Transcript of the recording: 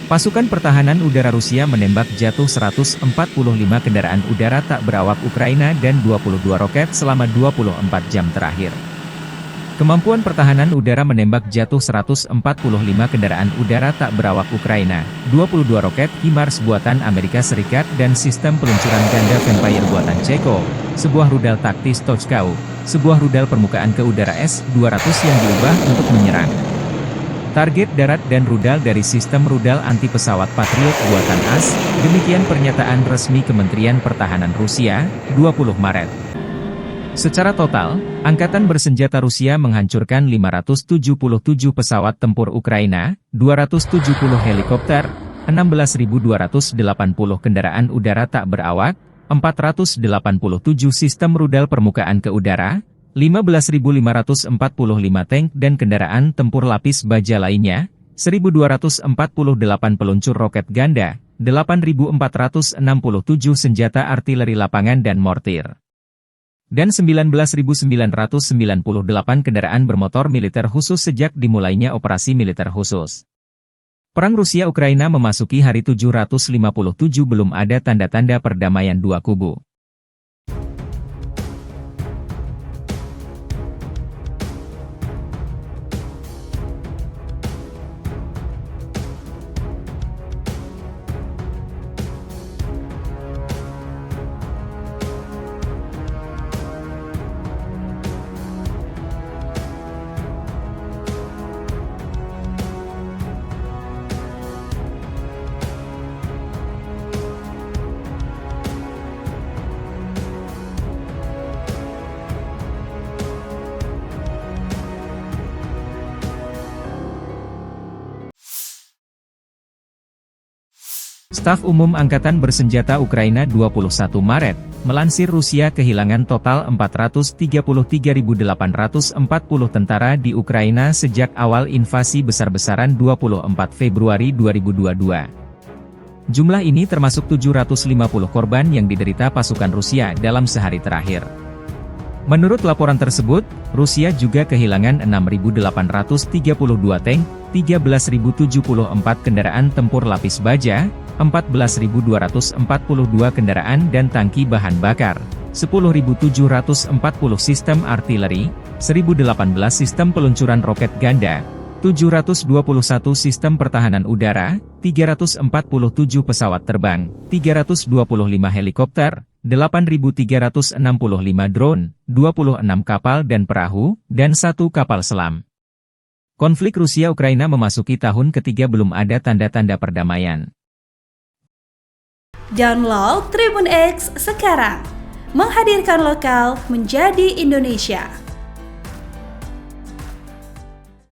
Pasukan pertahanan udara Rusia menembak jatuh 145 kendaraan udara tak berawak Ukraina dan 22 roket selama 24 jam terakhir. Kemampuan pertahanan udara menembak jatuh 145 kendaraan udara tak berawak Ukraina, 22 roket HIMARS buatan Amerika Serikat dan sistem peluncuran ganda Vampire buatan Ceko, sebuah rudal taktis Tochkau, sebuah rudal permukaan ke udara S-200 yang diubah untuk menyerang target darat dan rudal dari sistem rudal anti-pesawat Patriot buatan AS, demikian pernyataan resmi Kementerian Pertahanan Rusia, 20 Maret. Secara total, Angkatan Bersenjata Rusia menghancurkan 577 pesawat tempur Ukraina, 270 helikopter, 16.280 kendaraan udara tak berawak, 487 sistem rudal permukaan ke udara, 15.545 tank dan kendaraan tempur lapis baja lainnya, 1.248 peluncur roket ganda, 8.467 senjata artileri lapangan dan mortir, dan 19.998 kendaraan bermotor militer khusus sejak dimulainya operasi militer khusus. Perang Rusia-Ukraina memasuki hari 757 belum ada tanda-tanda perdamaian dua kubu. Staf Umum Angkatan Bersenjata Ukraina 21 Maret, melansir Rusia kehilangan total 433.840 tentara di Ukraina sejak awal invasi besar-besaran 24 Februari 2022. Jumlah ini termasuk 750 korban yang diderita pasukan Rusia dalam sehari terakhir. Menurut laporan tersebut, Rusia juga kehilangan 6.832 tank, 13.074 kendaraan tempur lapis baja, 14.242 kendaraan dan tangki bahan bakar, 10.740 sistem artileri, 1.018 sistem peluncuran roket ganda, 721 sistem pertahanan udara, 347 pesawat terbang, 325 helikopter, 8.365 drone, 26 kapal dan perahu, dan 1 kapal selam. Konflik Rusia-Ukraina memasuki tahun ketiga belum ada tanda-tanda perdamaian. Download Tribun X sekarang, menghadirkan lokal menjadi Indonesia.